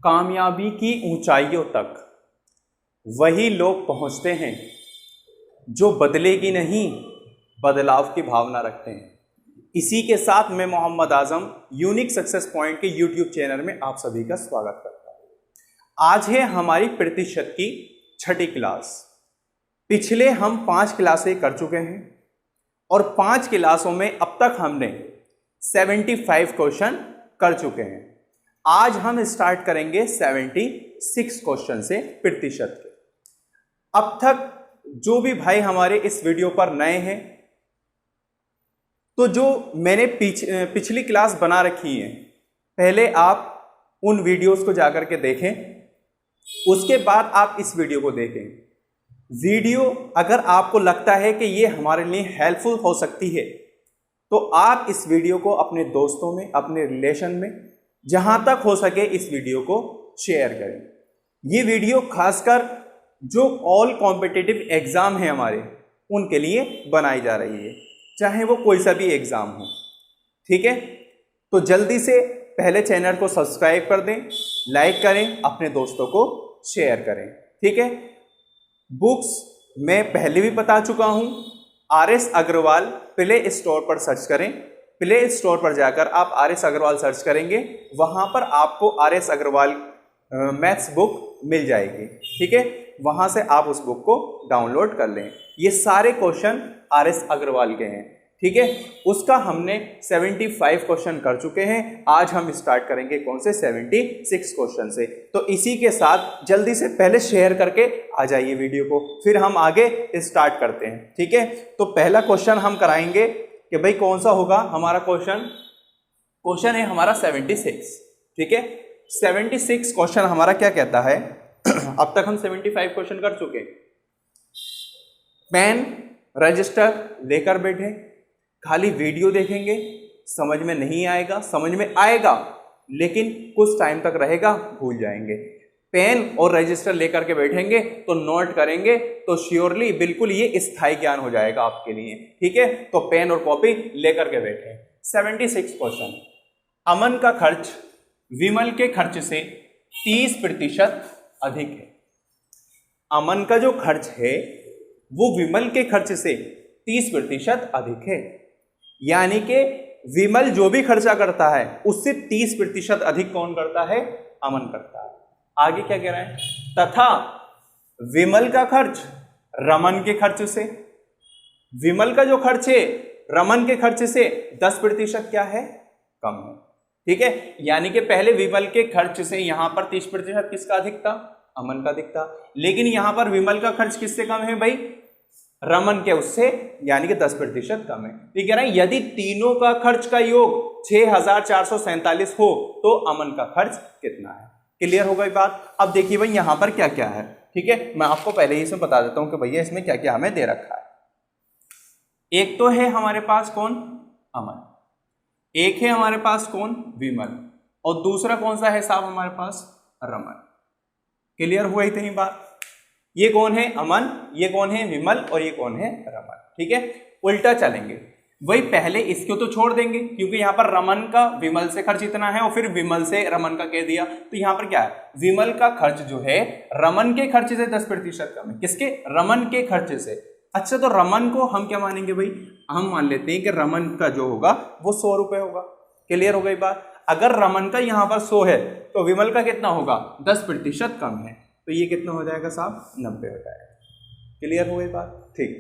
कामयाबी की ऊंचाइयों तक वही लोग पहुंचते हैं जो बदले की नहीं बदलाव की भावना रखते हैं। इसी के साथ मैं Mohammad Azam unique success point के यूट्यूब चैनल में आप सभी का स्वागत करता हूं। आज है हमारी प्रतिशत की छठी क्लास। पिछले हम 5 क्लासें कर चुके हैं और 5 क्लासों में अब तक हमने 75 क्वेश्चन कर चुके हैं। आज हम स्टार्ट करेंगे 76 क्वेश्चन से प्रतिशत के। अब तक जो भी भाई हमारे इस वीडियो पर नए हैं, तो जो मैंने पिछली क्लास बना रखी है, पहले आप उन वीडियोस को जाकर के देखें, उसके बाद आप इस वीडियो को देखें। वीडियो अगर आपको लगता है कि ये हमारे लिए हेल्पफुल हो सकती है, तो आप इस वीडियो को अपने दोस्तों में, अपने रिलेशन में, जहां तक हो सके इस वीडियो को शेयर करें। ये वीडियो खासकर जो ऑल कॉम्पिटिटिव एग्जाम है हमारे, उनके लिए बनाई जा रही है, चाहे वो कोई सा भी एग्जाम हो। ठीक है, तो जल्दी से पहले चैनल को सब्सक्राइब कर दें, लाइक करें, अपने दोस्तों को शेयर करें। ठीक है, बुक्स मैं पहले भी बता चुका हूं। RS अग्रवाल प्ले स्टोर पर सर्च करें। प्ले स्टोर पर जाकर आप RS अग्रवाल सर्च करेंगे, वहां पर आपको RS अग्रवाल मैथ्स बुक मिल जाएगी। ठीक है, वहां से आप उस बुक को डाउनलोड कर लें। ये सारे क्वेश्चन RS अग्रवाल के हैं। ठीक है, उसका हमने 75 क्वेश्चन कर चुके हैं। आज हम स्टार्ट करेंगे कौन से 76 क्वेश्चन से। तो इसी के साथ जल्दी से पहले शेयर करके आ जाइए वीडियो को, फिर हम आगे स्टार्ट करते हैं। ठीक है, तो पहला क्वेश्चन हम कराएंगे कि भाई कौन सा होगा हमारा क्वेश्चन है हमारा 76। ठीक है, 76 क्वेश्चन हमारा क्या कहता है। अब तक हम 75 क्वेश्चन कर चुके। पेन रजिस्टर लेकर बैठे, खाली वीडियो देखेंगे, समझ में नहीं आएगा, समझ में आएगा लेकिन कुछ टाइम तक रहेगा, भूल जाएंगे। पेन और रजिस्टर लेकर के बैठेंगे तो नोट करेंगे तो श्योरली बिल्कुल ये स्थायी ज्ञान हो जाएगा आपके लिए। ठीक है, तो पेन और कॉपी लेकर के बैठे। 76 क्वेश्चन। अमन का खर्च विमल के खर्च से 30% अधिक है। अमन का जो खर्च है वो विमल के खर्च से 30% अधिक है, यानी कि विमल जो भी खर्चा करता है उससे 30% अधिक कौन करता है? अमन करता है। आगे क्या कह रहा है? तथा विमल का खर्च रमन के खर्च से, विमल का जो खर्च है रमन के खर्च से 10% क्या है? कम है। ठीक है, यानी कि पहले विमल के खर्च से यहां पर 30% किसका अधिक था? अमन का अधिक था। लेकिन यहां पर विमल का खर्च किससे कम है भाई? रमन के उससे, यानी कि 10% कम है। ठीक है ना, यदि तीनों का खर्च का योग 6447 हो तो अमन का खर्च कितना है? क्लियर हो गई बात। अब देखिए भाई यहां पर क्या क्या है। ठीक है, मैं आपको पहले ही इसमें बता देता हूं कि भैया इसमें क्या क्या हमें दे रखा है। एक तो है हमारे पास कौन? अमन। एक है हमारे पास कौन? विमल। और दूसरा कौन सा है साहब हमारे पास? रमन। क्लियर हुआ इतनी बात। ये कौन है? अमन। ये कौन है? विमल। और ये कौन है? रमन। ठीक है, उल्टा चलेंगे। वही पहले इसको तो छोड़ देंगे क्योंकि यहां पर रमन का विमल से खर्च इतना है और फिर विमल से रमन का कह दिया, तो यहां पर क्या है? विमल का खर्च जो है रमन के खर्च से 10% कम है। किसके? रमन के खर्च से। अच्छा, तो रमन को हम क्या मानेंगे भाई? हम मान लेते हैं कि रमन का जो होगा वो 100 रुपए होगा। क्लियर हो गई बात। अगर रमन का यहां पर 100 है तो विमल का कितना होगा? 10% कम है, तो ये कितना हो जाएगा साहब? 90 हो जाएगा। क्लियर हो गई बात। ठीक,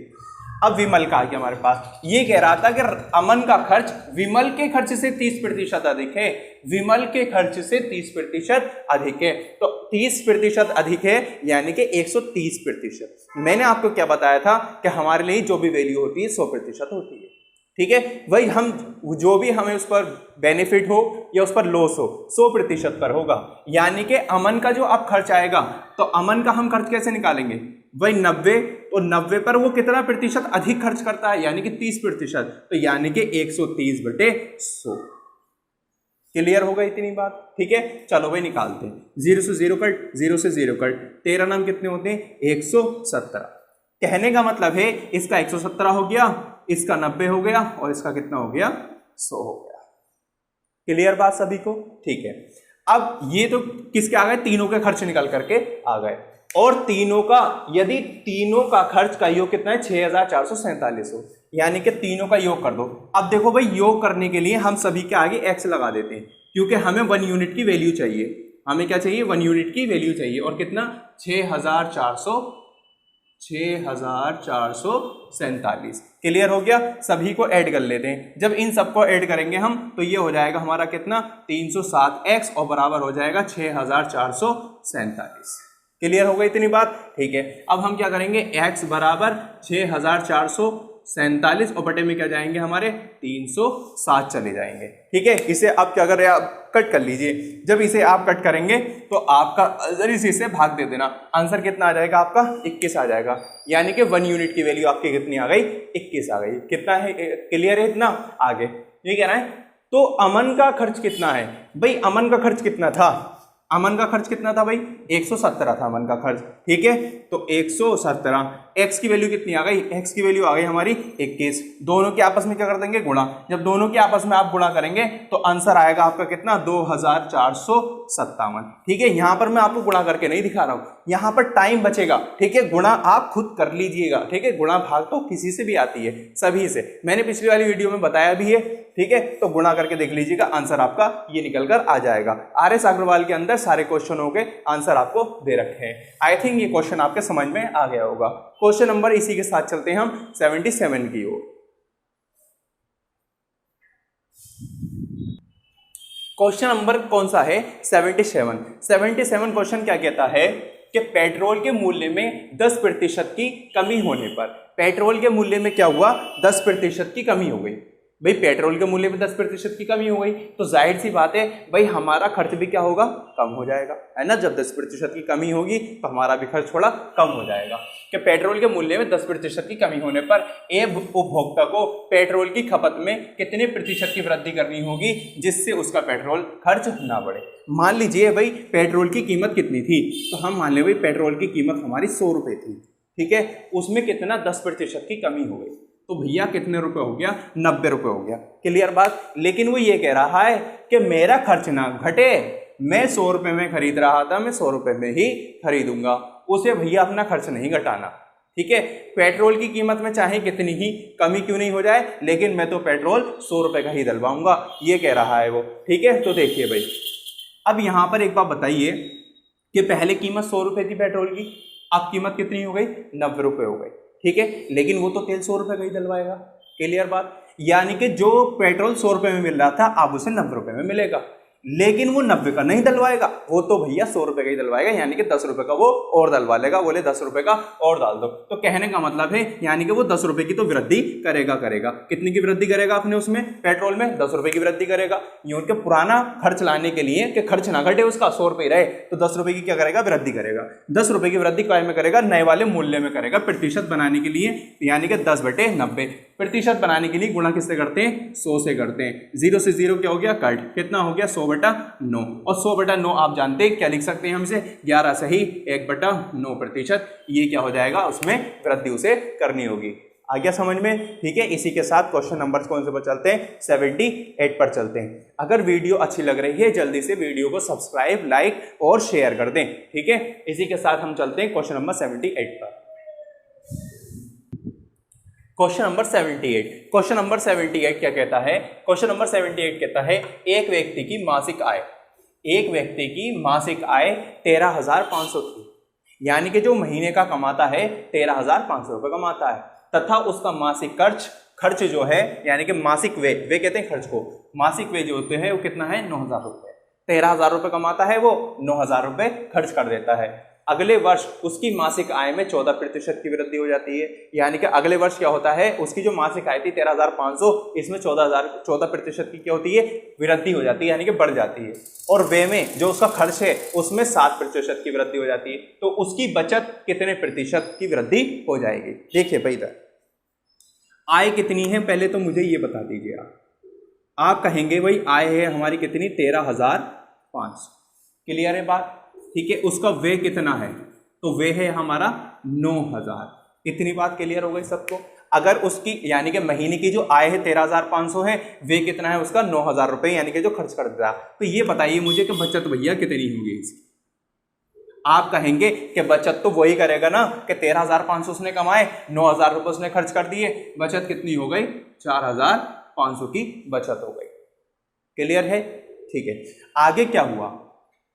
अब विमल का आ गया हमारे पास। ये कह रहा था कि अमन का खर्च विमल के खर्च से 30% अधिक है, विमल के खर्च से 30% अधिक है। तो 30% अधिक है यानी कि 130%। मैंने आपको क्या बताया था कि हमारे लिए जो भी वैल्यू होती है 100% होती है। ठीक है, वही हम जो भी हमें उस पर बेनिफिट हो या उस पर लॉस हो 100% पर होगा। यानी कि अमन का जो अब खर्च आएगा तो अमन का हम खर्च कैसे निकालेंगे? वही 90, तो 90 पर वो कितना प्रतिशत अधिक खर्च करता है? यानी कि 30%, तो यानी कि 130/100। क्लियर होगा इतनी बात। ठीक है, चलो भाई निकालते हैं। 0 से 0 कट, 0 से 0 कट, 13 नाम कितने होते हैं? 117। कहने का मतलब है इसका 117 हो गया, इसका 90 हो गया और इसका कितना हो गया? 100 हो गया। क्लियर बात सभी को। ठीक है, अब ये तो किसके आ गए, तीनों के खर्च निकल करके आ गए, और तीनों का, यदि तीनों का खर्च का योग कितना है 6447 हो, यानी कि तीनों का योग कर दो। अब देखो भाई, योग करने के लिए हम सभी के आगे x लगा देते हैं, क्योंकि हमें 1 यूनिट की वैल्यू चाहिए। हमें क्या चाहिए, 1 यूनिट की वैल्यू चाहिए, और कितना 6447। क्लियर हो गया। सभी को ऐड कर लेते हैं। जब इन सबको ऐड करेंगे हम तो ये हो जाएगा हमारा कितना 307x और बराबर हो जाएगा 6447। क्लियर हो गई इतनी बात, ठीक है। अब हम क्या करेंगे, x बराबर 6447 और बटे में क्या जाएंगे हमारे 307 चले जाएंगे, ठीक है। इसे आप क्या कर रहे हैं, आप कट कर लीजिए। जब इसे आप कट करेंगे तो आपका आंसर इसी से भाग दे देना, आंसर कितना आ जाएगा आपका 21 आ जाएगा, यानी कि 1 यूनिट की वैल्यू आपकी कितनी आ गई 21 आ गई। कितना है, क्लियर है इतना, आगे ये कह रहा है। तो अमन का खर्च कितना है भाई, अमन का खर्च कितना था, अमन का खर्च कितना था भाई 117 था अमन का खर्च, ठीक है। तो 117, x की वैल्यू कितनी आ गई, x की वैल्यू आ गई हमारी 21। दोनों के आपस में क्या कर देंगे, गुणा। जब दोनों के आपस में आप गुणा करेंगे तो आंसर आएगा आपका कितना 2457, ठीक है। यहां पर मैं आपको गुणा करके नहीं दिखा रहा हूं, यहां पर टाइम बचेगा, ठीक है। गुणा आप खुद कर लीजिएगा, ठीक है। गुणा भाग तो किसी से भी आती है, सभी से, मैंने पिछली वाली वीडियो में बताया भी है, ठीक है। तो गुणा करके देख लीजिएगा, आंसर आपका ये निकल कर आ जाएगा। RS अग्रवाल के अंदर सारे क्वेश्चनों के आंसर आपको दे रखे हैं। आई थिंक ये क्वेश्चन आपके समझ में आ गया होगा। क्वेश्चन नंबर इसी के साथ चलते हैं हम 77 की ओर। क्वेश्चन नंबर कौन सा है 77 क्वेश्चन क्या कहता है कि पेट्रोल के मूल्य में 10% की कमी होने पर, पेट्रोल के मूल्य में क्या हुआ 10% की कमी हो गई। भाई पेट्रोल के मूल्य में 10% की कमी हो गई तो जाहिर सी बात है भाई हमारा खर्च भी क्या होगा, कम हो जाएगा, है ना। जब 10% की कमी होगी तो हमारा भी खर्च थोड़ा कम हो जाएगा। कि पेट्रोल के मूल्य में 10% की कमी होने पर एक उपभोक्ता को पेट्रोल की खपत में कितने प्रतिशत की वृद्धि करनी होगी जिससे उसका पेट्रोल खर्च ना बढ़े। मान लीजिए भाई पेट्रोल की कीमत कितनी थी, तो हम मान ले भाई पेट्रोल की कीमत हमारी 100 रुपये थी, ठीक है। उसमें कितना 10% की कमी हो गई तो भैया कितने रुपए हो गया 90 रुपए हो गया। क्लियर बात। लेकिन वो ये कह रहा है कि मेरा खर्च ना घटे, मैं 100 रुपए में खरीद रहा था, मैं 100 रुपए में ही खरीदूंगा, उसे भैया अपना खर्च नहीं घटाना, ठीक है। पेट्रोल की कीमत में चाहे कितनी ही कमी क्यों नहीं हो जाए, लेकिन मैं तो पेट्रोल 100 रुपए का ही डलवाऊंगा, ये कह रहा है वो, ठीक है। तो देखिए भाई अब यहां पर एक बात बताइए कि पहले कीमत 100 रुपए थी पेट्रोल की, अब कीमत कितनी हो गई 90 रुपए हो गई, ठीक है। लेकिन वो तो तेल 100 रुपए का ही डलवाएगा। क्लियर बात। यानी कि जो पेट्रोल 100 रुपए में मिल रहा था अब उसे 90 रुपए में मिलेगा, लेकिन वो 90 का नहीं डलवाएगा, वो तो भैया 100 रुपए का ही डलवाएगा, यानी कि 10 रुपए का वो और डलवा लेगा। बोले 10 रुपए का और डाल दो, तो कहने का मतलब है यानी कि वो 10 रुपए की तो वृद्धि करेगा। कितनी की वृद्धि करेगा अपने उसमें पेट्रोल में 10 रुपए की वृद्धि करेगा। यूं के पुराना खर्च लाने के लिए कि खर्च ना घटे उसका 100 रुपए रहे तो 10 रुपए की क्या करेगा वृद्धि करेगा। 10 रुपए की वृद्धि काय में करेगा, नए वाले मूल्य में करेगा, प्रतिशत बनाने के लिए, यानी कि 10/90। प्रतिशत बनाने के लिए गुणा किससे करते हैं 100 से करते हैं। 0 से 0 क्या हो गया कट, कितना हो गया 100/9, और 100/9 आप जानते हैं क्या लिख सकते हैं हमसे 11 सही 1/9%। ये क्या हो जाएगा उसमें वृद्धि उसे करनी होगी। आ गया समझ में, ठीक है। इसी के साथ क्वेश्चन नंबर कौन से पर चलते हैं 78 पर चलते हैं। अगर वीडियो अच्छी लग रही है जल्दी से वीडियो को सब्सक्राइब लाइक और शेयर कर दें, ठीक है। इसी के साथ हम चलते हैं क्वेश्चन नंबर 78 पर। क्वेश्चन नंबर 78, क्वेश्चन नंबर 78 क्या कहता है, क्वेश्चन नंबर 78 कहता है एक व्यक्ति की मासिक आय, एक व्यक्ति की मासिक आय 13,500 थी, यानी कि जो महीने का कमाता है 13,500 रुपये कमाता है, तथा उसका मासिक खर्च जो है यानी कि मासिक वे कहते हैं खर्च को, मासिक वे जो होते हैं वो कितना है 9,000 रुपये। 13,000 रुपये कमाता है वो, 9,000 रुपये खर्च कर देता है। अगले वर्ष उसकी मासिक आय में 14% की वृद्धि हो जाती है, यानी कि अगले वर्ष क्या होता है उसकी जो मासिक आय थी 13,500, इसमें 14% की क्या होती है वृद्धि हो जाती है, यानी कि बढ़ जाती है। और वे में जो उसका खर्च है उसमें 7% की वृद्धि हो जाती है, तो उसकी बचत कितने प्रतिशत की वृद्धि हो जाएगी। देखिए भाई इधर आय कितनी है पहले तो मुझे ये बता दीजिए। आप कहेंगे भाई आय है हमारी कितनी 13,500, क्लियर है बात, ठीक है। उसका वे कितना है तो वे है हमारा 9,000, इतनी बात क्लियर हो गई सबको। अगर उसकी यानी कि महीने की जो आय है 13,500 है, वे कितना है उसका 9,000 रुपए यानी कि जो खर्च कर दिया। तो ये बताइए मुझे कि बचत भैया कितनी होगी इसकी। आप कहेंगे कि बचत तो वही करेगा ना कि 13,500 उसने कमाए, 9,000 रुपए उसने खर्च कर दिए, बचत कितनी हो गई 4,500 की बचत हो गई। क्लियर है? ठीक है। आगे क्या हुआ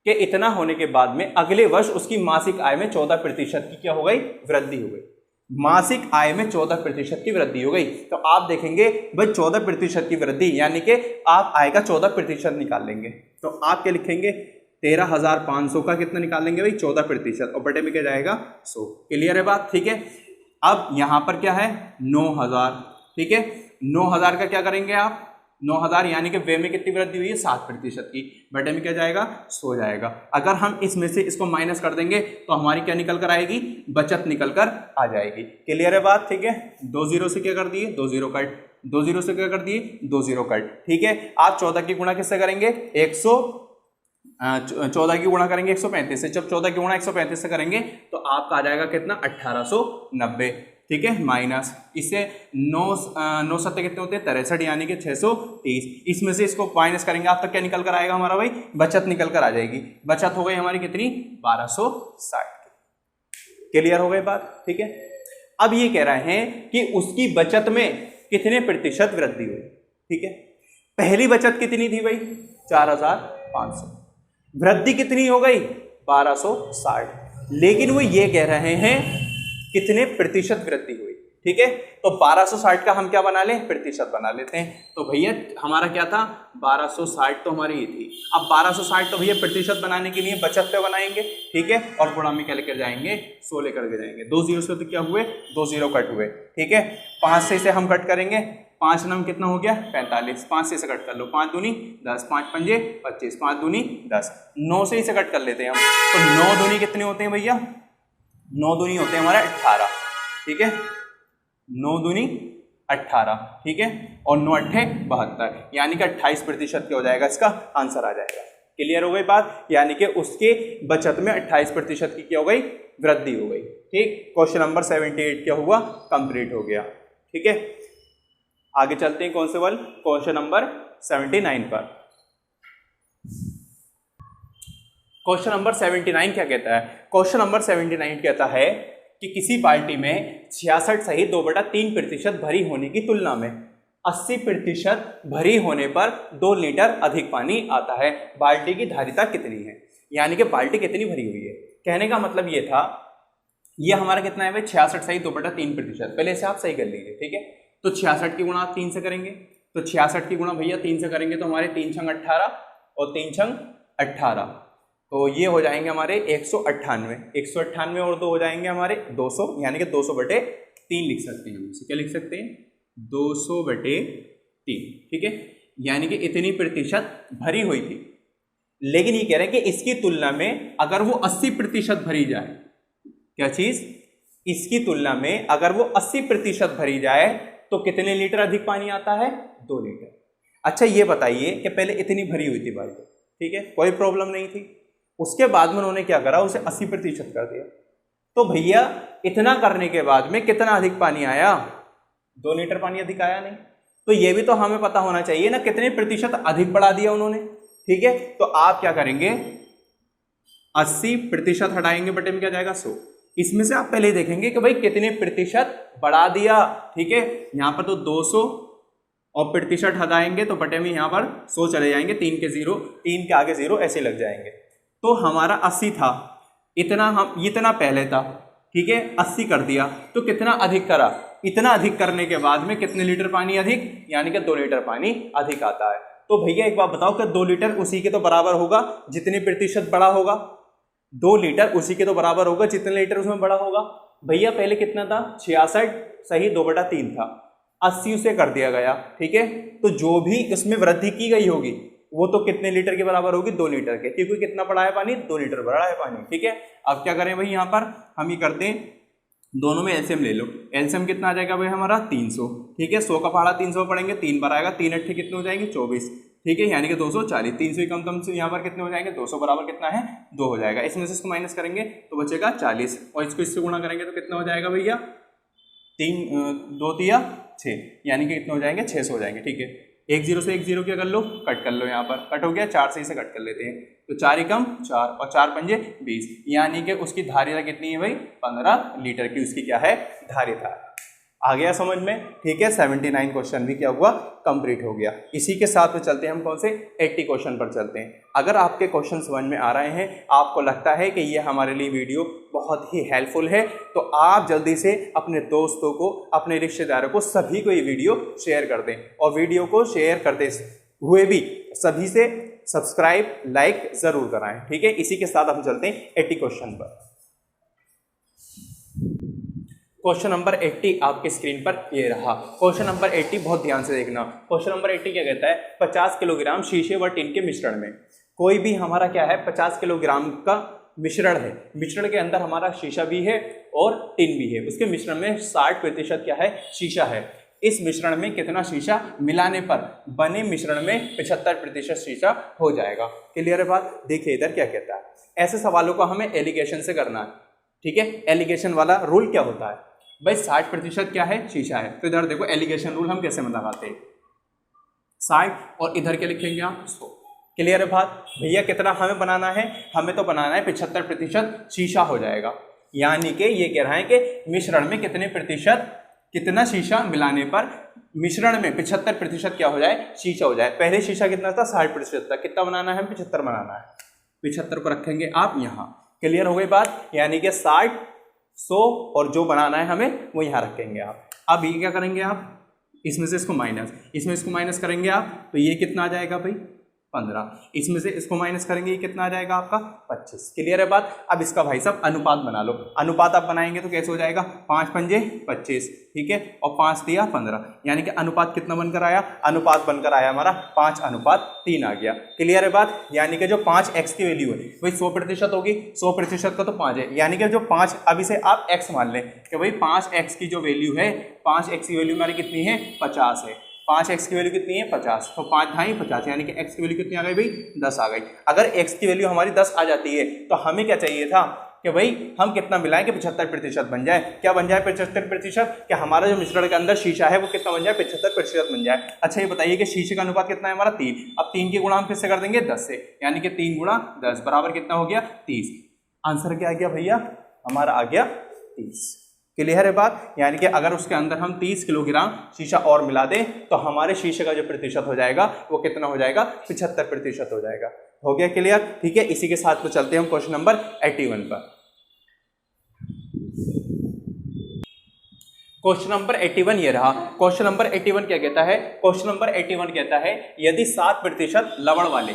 कि इतना होने के बाद में अगले वर्ष उसकी मासिक आय में 14% की क्या हो गई, वृद्धि हो गई। मासिक आय में 14% की वृद्धि हो गई। तो आप देखेंगे भाई 14% की वृद्धि यानी कि आप आय का 14% निकाल लेंगे। तो आप क्या लिखेंगे 13,500 का कितना निकाल लेंगे भाई 14% और बटे में क्या जाएगा 100। क्लियर है बात? ठीक है। अब यहां पर क्या है 9,000। ठीक है, 9,000 का क्या करेंगे आप 9,000 यानी कि वे में कितनी वृद्धि हुई है 7% की, बटे में क्या जाएगा 100 जाएगा। अगर हम इसमें से इसको माइनस कर देंगे तो हमारी क्या निकल कर आएगी, बचत निकल कर आ जाएगी। क्लियर है बात? ठीक है। 2 जीरो से क्या कर दिए 2 जीरो कट, 2 जीरो से क्या कर दिए 2 जीरो कट। ठीक है। आप 14 की गुणा किससे करेंगे 14 की गुणा करेंगे 135 से। जब 14 की गुणा 135 से करेंगे तो आपका आ जाएगा कितना 1890। ठीक है, माइनस इससे 9 सत्ते कितने होते हैं 63 यानी कि 630। इसमें से इसको माइनस करेंगे आप तो क्या निकल कर आएगा हमारा भाई, बचत निकल कर आ जाएगी। बचत हो गई हमारी कितनी 1260। क्लियर हो गई बात? ठीक है। अब ये कह रहे हैं कि उसकी बचत में कितने प्रतिशत वृद्धि हुई। ठीक है, पहली बचत कितनी थी भाई 4,500, वृद्धि कितनी हो गई 1260, लेकिन वो ये कह रहे हैं कितने प्रतिशत वृद्धि हुई। ठीक है, तो 1260 का हम क्या बना लें प्रतिशत बना लेते हैं। तो भैया हमारा क्या था 1260 तो हमारी ये थी। अब 1260 तो भैया प्रतिशत बनाने के लिए बचत पे बनाएंगे। ठीक है, और गुणा में क्या लेकर जाएंगे 100 लेकर के जाएंगे। 2 जीरो से तो क्या हुए 2 जीरो कट हुए। ठीक है, 5 से इसे हम कट करेंगे, 5 नम कितना हो गया 45, 5 से इसे कट कर लो 5 दूनी 10, 5 पंजे 25, 5 दूनी 10, 9 से इसे कट कर लेते हैं हम। तो 9 दूनी कितने होते हैं भैया 9 दूनी होते हैं हमारे 18। ठीक है, 9 दूनी 18। ठीक है, और 9 अट्ठे 72 यानी कि 28% क्या हो जाएगा इसका आंसर आ जाएगा। क्लियर हो गई बात? यानी कि उसके बचत में 28% की क्या हो गई वृद्धि हो गई। ठीक, क्वेश्चन नंबर 78 क्या हुआ कंप्लीट हो गया। ठीक है, आगे चलते हैं कौन से वाले क्वेश्चन नंबर 79 पर। क्वेश्चन नंबर 79 क्या कहता है, क्वेश्चन नंबर 79 कहता है कि किसी बाल्टी में 66 सहित 2/3% भरी होने की तुलना में 80% भरी होने पर 2 लीटर अधिक पानी आता है। बाल्टी की धारिता कितनी है, यानी कि बाल्टी कितनी भरी हुई है। कहने का मतलब ये था, ये हमारा कितना है भाई 66 सहित 2/3%। पहले से आप सही कर लीजिए। ठीक है, तो 66 की गुणा आप 3 से करेंगे, तो 66 की गुणा भैया 3 से करेंगे तो हमारे 3 छंग 18 और 3 छंग 18, तो ये हो जाएंगे हमारे 198। 198 और 2 हो जाएंगे हमारे 200, यानी कि 200/3 लिख सकते हैं हम इसे। क्या लिख सकते हैं 200/3। ठीक है, यानी कि इतनी प्रतिशत भरी हुई थी। लेकिन ये कह रहे हैं कि इसकी तुलना में अगर वो 80% भरी जाए, क्या चीज, इसकी तुलना में अगर वो 80% भरी जाए तो कितने लीटर अधिक पानी आता है 2 लीटर। अच्छा ये बताइए कि पहले इतनी भरी हुई थी बाल्टी, ठीक है, कोई प्रॉब्लम नहीं थी। उसके बाद में उन्होंने क्या करा उसे 80% कर दिया। तो भैया इतना करने के बाद में कितना अधिक पानी आया 2 लीटर पानी अधिक आया नहीं। तो ये भी तो हमें पता होना चाहिए ना कितने प्रतिशत अधिक बढ़ा दिया उन्होंने। ठीक है, तो आप क्या करेंगे 80% हटाएंगे बटे में क्या जाएगा 100। इसमें से आप पहले देखेंगे कि भाई कितने प्रतिशत बढ़ा दिया। ठीक है, यहां पर तो 200 और प्रतिशत हटाएंगे तो बटे में यहां पर 100 चले जाएंगे, 3 के 0, 3 के आगे 0 ऐसे लग जाएंगे। तो हमारा 80 था, इतना हम इतना पहले था, ठीक है, 80 कर दिया तो कितना अधिक करा, इतना अधिक करने के बाद में कितने लीटर पानी अधिक, यानी कि 2 लीटर पानी अधिक आता है। तो भैया एक बात बताओ कि 2 लीटर उसी के तो बराबर होगा जितने प्रतिशत बड़ा होगा। 2 लीटर उसी के तो बराबर होगा जितने लीटर उसमें बड़ा होगा। भैया पहले कितना था 66 सही 2/3 था, 80 उसे कर दिया गया। ठीक है, तो जो भी इसमें वृद्धि की गई होगी वो तो कितने लीटर के बराबर होगी 2 लीटर के, क्योंकि कितना बढ़ा है पानी 2 लीटर बढ़ा है पानी। ठीक है, अब क्या करें भाई यहाँ पर हम ये करते हैं दोनों में एलसीएम ले लो। एलसीएम कितना आ जाएगा भाई हमारा 300। ठीक है, 100 का पहाड़ा 300 पढ़ेंगे, 3 बार आएगा, 3 अट्ठे कितने हो जाएंगे 24। ठीक है, यानी कि 240। 300 कम कम से यहाँ पर कितने हो जाएंगे 200 बराबर कितना है 2 हो जाएगा। इसमें से इसको माइनस करेंगे तो बचेगा 40 और इसको इससे गुणा करेंगे तो कितना हो जाएगा भैया दो तिया 6, यानी कि कितने हो जाएंगे 600 हो जाएंगे। ठीक है, एक जीरो से एक जीरो क्या कर लो, कट कर लो, यहाँ पर कट हो गया, 4 से इसे कट कर लेते हैं, तो 4 एकम 4 और 4 पंजे 20, यानी कि उसकी धारिता कितनी है भाई 15 लीटर की उसकी क्या है धारिता। आ गया समझ में? ठीक है, 79 क्वेश्चन भी क्या हुआ कंप्लीट हो गया। इसी के साथ में चलते हैं हम कौन से 80 क्वेश्चन पर चलते हैं। अगर आपके क्वेश्चन समझ में आ रहे हैं, आपको लगता है कि ये हमारे लिए वीडियो बहुत ही हेल्पफुल है, तो आप जल्दी से अपने दोस्तों को, अपने रिश्तेदारों को, सभी को ये वीडियो शेयर कर दें, और वीडियो को शेयर करते हुए भी सभी से सब्सक्राइब लाइक जरूर कराएं। ठीक है, इसी के साथ हम चलते हैं 80 क्वेश्चन पर। क्वेश्चन नंबर 80 आपके स्क्रीन पर ये रहा। क्वेश्चन नंबर 80 बहुत ध्यान से देखना। क्वेश्चन नंबर 80 क्या कहता है, 50 किलोग्राम शीशे व टिन के मिश्रण में कोई भी हमारा क्या है 50 किलोग्राम का मिश्रण है, मिश्रण के अंदर हमारा शीशा भी है और टिन भी है, उसके मिश्रण में 60% क्या है शीशा है। इस मिश्रण में कितना शीशा मिलाने पर बने मिश्रण में 75% शीशा हो जाएगा। क्लियर है बात? देखिए इधर क्या कहता है, ऐसे सवालों को हमें एलिगेशन से करना है। ठीक है, एलिगेशन वाला रूल क्या होता है भाई, 60% क्या है शीशा है, तो इधर देखो एलिगेशन रूल हम कैसे लगाते हैं, 60 और इधर क्या लिखेंगे आप 100। क्लियर है बात? भैया कितना हमें बनाना है, हमें तो बनाना है 75% शीशा हो जाएगा, यानी कि ये कह रहा है कि मिश्रण में कितने प्रतिशत, कितना शीशा मिलाने पर मिश्रण में 75% क्या हो जाए शीशा हो जाए। पहले शीशा कितना था 60% था, कितना बनाना है 75 बनाना है, 75 को रखेंगे आप यहाँ। क्लियर हो गई बात? यानी कि 60, 100 और जो बनाना है हमें वो यहाँ रखेंगे आप। अब ये क्या करेंगे आप, इसमें से इसको माइनस, इसमें इसको माइनस करेंगे आप, तो ये कितना आ जाएगा भाई 15, इसमें से इसको माइनस करेंगे ये कितना आ जाएगा आपका 25। क्लियर है बात? अब इसका भाई साहब अनुपात बना लो। अनुपात आप बनाएंगे तो कैसे हो जाएगा, 5 पंजे 25, ठीक है, और 5 दिया 15, यानी कि अनुपात कितना बनकर आया, अनुपात बनकर आया हमारा 5:3 आ गया। क्लियर है बात? यानी कि जो 5x की वैल्यू है वही 100% होगी, 100% का तो 5 है, यानी कि जो 5, अब इसे आप x मान लें कि भाई 5x की जो वैल्यू है, 5x की वैल्यू हमारी कितनी है 50 है, 5x की वैल्यू कितनी है 50, तो 5 ढाई 50, यानी कि x की वैल्यू कितनी आ गई भाई 10 आ गई। अगर x की वैल्यू हमारी 10 आ जाती है तो हमें क्या चाहिए था कि भाई हम कितना मिलाएं कि 75% बन जाए। क्या बन जाए 75%, कि हमारा जो मिश्रण के अंदर शीशा है वो कितना बन जाए 75% बन जाए। अच्छा ये बताइए कि शीशे का अनुपात कितना है हमारा 3, अब 3 की गुणा हम किससे कर देंगे 10 से, यानी कि 3 गुणा 10 बराबर कितना हो गया 30। आंसर क्या आ गया भैया हमारा आ गया 30। क्लियर है बात? यानी कि अगर उसके अंदर हम 30 किलोग्राम शीशा और मिला दें तो हमारे शीशे का जो प्रतिशत हो जाएगा वो कितना हो जाएगा 75% हो जाएगा। हो गया क्लियर? ठीक है, इसी के साथ तो चलते हैं हम क्वेश्चन नंबर 81 पर। क्वेश्चन नंबर 81 ये रहा। क्वेश्चन नंबर 81 क्या कहता है, क्वेश्चन नंबर 81 कहता है यदि 7% लवण वाले